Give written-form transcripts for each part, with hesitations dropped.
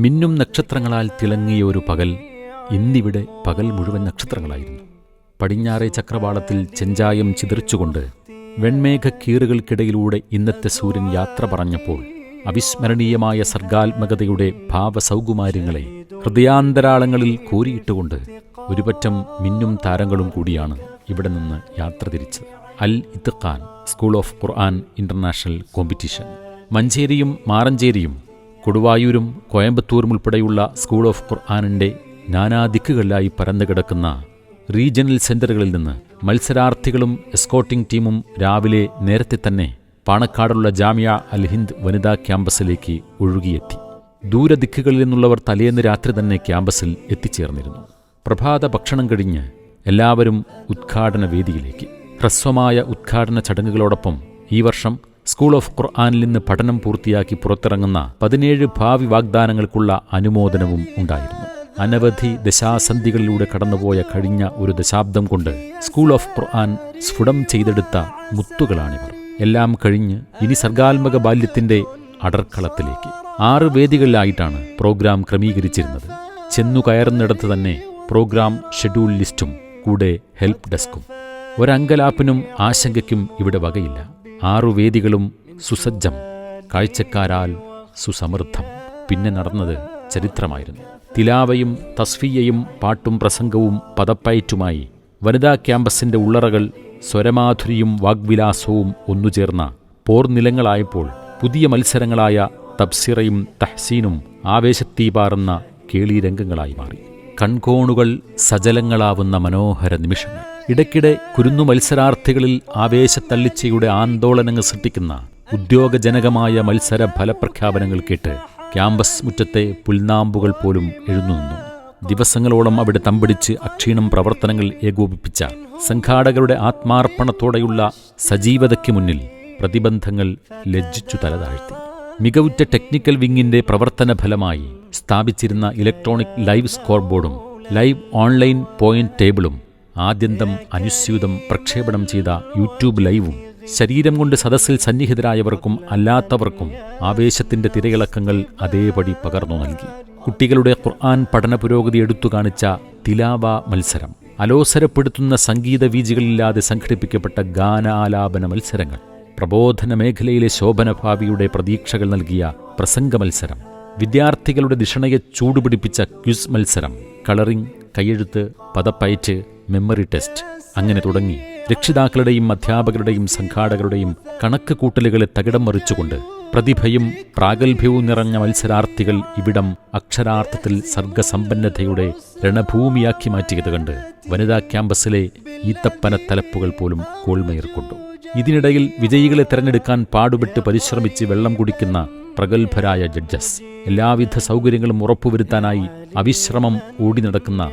മിന്നും നക്ഷത്രങ്ങളാൽ തിളങ്ങിയ ഒരു പകൽ. ഇന്നിവിടെ പകൽ മുഴുവൻ നക്ഷത്രങ്ങളായിരുന്നു. പടിഞ്ഞാറേ ചക്രവാളത്തിൽ ചെഞ്ചായം ചിതറിച്ചുകൊണ്ട് വെൺമേഘക്കീറുകൾക്കിടയിലൂടെ ഇന്നത്തെ സൂര്യൻ യാത്ര പറഞ്ഞപ്പോൾ അവിസ്മരണീയമായ സർഗാത്മകതയുടെ ഭാവസൗകുമാര്യങ്ങളെ ഹൃദയാന്തരാളങ്ങളിൽ കോരിയിട്ടുകൊണ്ട് ഒരുപറ്റം മിന്നും താരങ്ങളും കൂടിയാണ് ഇവിടെ നിന്ന് യാത്ര തിരിച്ചത്. Al Itqan school of Quran international competition. മഞ്ചേരിയും മാറഞ്ചേരിയും കൊടുവായൂരും കോയമ്പത്തൂരും ഉൾപ്പെടെയുള്ള സ്കൂൾ ഓഫ് ഖുർആനിൻ്റെ നാനാദിക്കുകളിലായി പരന്നുകിടക്കുന്ന റീജിയണൽ സെന്ററുകളിൽ നിന്ന് മത്സരാർത്ഥികളും എസ്കോട്ടിംഗ് ടീമും രാവിലെ നേരത്തെ തന്നെ പാണക്കാടുള്ള ജാമിയ അൽ ഹിന്ദ് വനിതാ ക്യാമ്പസിലേക്ക് ഒഴുകിയെത്തി. ദൂരദിക്കുകളിൽ നിന്നുള്ളവർ തലേന്ന് രാത്രി തന്നെ ക്യാമ്പസിൽ എത്തിച്ചേർന്നിരുന്നു. പ്രഭാത ഭക്ഷണം കഴിഞ്ഞ് എല്ലാവരും ഉദ്ഘാടന വേദിയിലേക്ക്. ഹ്രസ്വമായ ഉദ്ഘാടന ചടങ്ങുകളോടൊപ്പം ഈ വർഷം സ്കൂൾ ഓഫ് ഖുർആനിൽ നിന്ന് പഠനം പൂർത്തിയാക്കി പുറത്തിറങ്ങുന്ന 17 ഭാവി വാഗ്ദാനങ്ങൾക്കുള്ള അനുമോദനവും ഉണ്ടായിരുന്നു. അനവധി ദശാസന്ധികളിലൂടെ കടന്നുപോയ കഴിഞ്ഞ ഒരു ദശാബ്ദം കൊണ്ട് സ്കൂൾ ഓഫ് ഖുർആൻ സ്ഫുടം ചെയ്തെടുത്ത മുത്തുകളാണിവർ. എല്ലാം കഴിഞ്ഞ് ഇനി സർഗാത്മക ബാല്യത്തിന്റെ അടർക്കളത്തിലേക്ക്. 6 വേദികളിലായിട്ടാണ് പ്രോഗ്രാം ക്രമീകരിച്ചിരുന്നത്. ചെന്നു കയറുന്നിടത്ത് തന്നെ പ്രോഗ്രാം ഷെഡ്യൂൾ ലിസ്റ്റും കൂടെ ഹെൽപ്പ് ഡെസ്കും. ഒരങ്കലാപ്പിനും ആശങ്കയ്ക്കും ഇവിടെ വകയില്ല. 6 വേദികളും സുസജ്ജം, കാഴ്ചക്കാരാൽ സുസമൃദ്ധം. പിന്നെ നടന്നത് ചരിത്രമായിരുന്നു. തിലാവയും തസ്ഫിയയും പാട്ടും പ്രസംഗവും പദപ്പയറ്റുമായി വനിതാ ക്യാമ്പസിന്റെ ഉള്ളറകൾ സ്വരമാധുരിയും വാഗ്വിലാസവും ഒന്നുചേർന്ന പോർനിലങ്ങളായപ്പോൾ പുതിയ മത്സരങ്ങളായ തബ്സിറയും തഹ്സീനും ആവേശത്തീപാറുന്ന കേളീരംഗങ്ങളായി മാറി. കൺകോണുകൾ സജലങ്ങളാവുന്ന മനോഹര നിമിഷങ്ങൾ. ഇടയ്ക്കിടെ കുരുന്നു മത്സരാർത്ഥികളിൽ ആവേശത്തള്ളിച്ചയുടെ ആന്തോളനങ്ങൾ സൃഷ്ടിക്കുന്ന ഉദ്യോഗജനകമായ മത്സര ഫലപ്രഖ്യാപനങ്ങൾ കേട്ട് ക്യാമ്പസ് മുറ്റത്തെ പുൽനാമ്പുകൾ പോലും എഴുന്നുനിന്നു. ദിവസങ്ങളോളം അവിടെ തമ്പടിച്ച് അക്ഷീണം പ്രവർത്തനങ്ങൾ ഏകോപിപ്പിച്ച സംഘാടകരുടെ ആത്മാർപ്പണത്തോടെയുള്ള സജീവതയ്ക്ക് മുന്നിൽ പ്രതിബന്ധങ്ങൾ ലജ്ജിച്ചു തലതാഴ്ത്തി. മികവുറ്റ ടെക്നിക്കൽ വിങ്ങിന്റെ പ്രവർത്തന ഫലമായി സ്ഥാപിച്ചിരുന്ന ഇലക്ട്രോണിക് ലൈവ് സ്കോർ ബോർഡും ലൈവ് ഓൺലൈൻ പോയിന്റ് ടേബിളും ആദ്യന്തം അനുസ്യൂതം പ്രക്ഷേപണം ചെയ്ത യൂട്യൂബ് ലൈവും ശരീരം കൊണ്ട് സദസ്സിൽ സന്നിഹിതരായവർക്കും അല്ലാത്തവർക്കും ആവേശത്തിന്റെ തിരയിളക്കങ്ങൾ അതേപടി പകർന്നു നൽകി. കുട്ടികളുടെ ഖുർആൻ പഠന പുരോഗതി എടുത്തു കാണിച്ച തിലാവ മത്സരം, അലോസരപ്പെടുത്തുന്ന സംഗീത വീജികളില്ലാതെ സംഘടിപ്പിക്കപ്പെട്ട ഗാനാലാപന മത്സരങ്ങൾ, പ്രബോധന മേഖലയിലെ ശോഭനഭാവിയുടെ പ്രതീക്ഷകൾ നൽകിയ പ്രസംഗ മത്സരം, വിദ്യാർത്ഥികളുടെ ദിഷണയെ ചൂടുപിടിപ്പിച്ച ക്വിസ് മത്സരം, കളറിംഗ്, കയ്യെഴുത്ത്, പദപ്പയറ്റ്, മെമ്മറി ടെസ്റ്റ്, അങ്ങനെ തുടങ്ങി രക്ഷിതാക്കളുടെയും അധ്യാപകരുടെയും സംഘാടകരുടെയും കണക്ക് കൂട്ടലുകളെ തകിടം മറിച്ചുകൊണ്ട് പ്രതിഭയും പ്രാഗൽഭ്യവും നിറഞ്ഞ മത്സരാർത്ഥികൾ ഇവിടം അക്ഷരാർത്ഥത്തിൽ സർഗസമ്പന്നതയുടെ രണഭൂമിയാക്കി മാറ്റിയത് കണ്ട് വനിതാ ക്യാമ്പസിലെ ഈത്തപ്പന തലപ്പുകൾ പോലും കോൾമയർക്കൊണ്ടു. ഇതിനിടയിൽ വിജയികളെ തെരഞ്ഞെടുക്കാൻ പാടുപെട്ട് പരിശ്രമിച്ച് വെള്ളം കുടിക്കുന്ന പ്രഗത്ഭരായ ജഡ്ജസ്, എല്ലാവിധ സൗകര്യങ്ങളും ഉറപ്പുവരുത്താനായി അവിശ്രമം ഓടി നടക്കുന്ന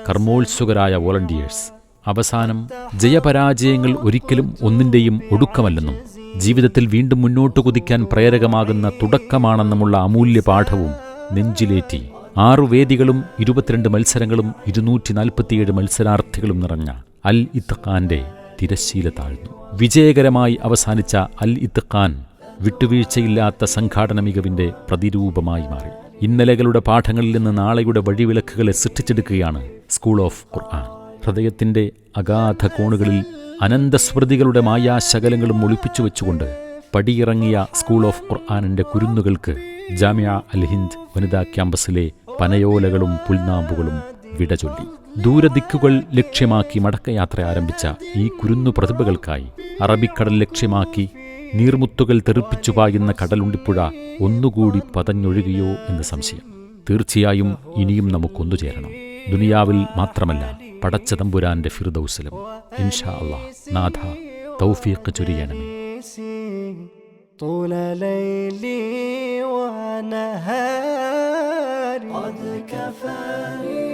കർമ്മോത്സുകരായ വോളണ്ടിയേഴ്സ്. അവസാനം ജയപരാജയങ്ങൾ ഒരിക്കലും ഒന്നിൻ്റെയും ഒടുക്കമല്ലെന്നും ജീവിതത്തിൽ വീണ്ടും മുന്നോട്ട് കുതിക്കാൻ പ്രേരകമാകുന്ന തുടക്കമാണെന്നുമുള്ള അമൂല്യ പാഠവും നെഞ്ചിലേറ്റി 6 വേദികളും 22 മത്സരങ്ങളും 247 മത്സരാർത്ഥികളും നിറഞ്ഞ അൽ ഇത്ഖാന്റെ തിരശ്ശീല താഴ്ന്നു. വിജയകരമായി അവസാനിച്ച അൽ ഇത്ഖാൻ വിട്ടുവീഴ്ചയില്ലാത്ത സംഘാടന മികവിന്റെ പ്രതിരൂപമായി മാറി. ഇന്നലകളുടെ പാഠങ്ങളിൽ നിന്ന് നാളെയുടെ വഴിവിലക്കുകളെ സൃഷ്ടിച്ചെടുക്കുകയാണ് സ്കൂൾ ഓഫ് ഖുർആൻ. ഹൃദയത്തിന്റെ അഗാധ കോണുകളിൽ അനന്തസ്മൃതികളുടെ മായാശകലങ്ങളും ഒളിപ്പിച്ചു വെച്ചുകൊണ്ട് പടിയിറങ്ങിയ സ്കൂൾ ഓഫ് ഖുർആനിന്റെ കുരുന്നുകൾക്ക് ജാമിയ അൽ ഹിന്ദ് വനിതാ ക്യാമ്പസിലെ പനയോലകളും പുൽനാമ്പുകളും വിടചൊല്ലി. ദൂരദിക്കുകൾ ലക്ഷ്യമാക്കി മടക്കയാത്ര ആരംഭിച്ച ഈ കുരുന്നു പ്രതിഭകൾക്കായി അറബിക്കടൽ ലക്ഷ്യമാക്കി നീർമുത്തുകൾ തെറിപ്പിച്ചു പായുന്ന കടലുണ്ടിപ്പുഴ ഒന്നുകൂടി പതഞ്ഞൊഴുകിയോ എന്ന് സംശയം. തീർച്ചയായും ഇനിയും നമുക്കൊന്നു ചേരണം. ദുനിയാവിൽ മാത്രമല്ല, പടച്ച തമ്പുരാന്റെ ഫിർദൗസിലും. ഇൻഷാ അല്ലാഹ്. നാഥ തൗഫീഖ് ചൊരിയണമേ. طول ليلي ونهاري قد كفاني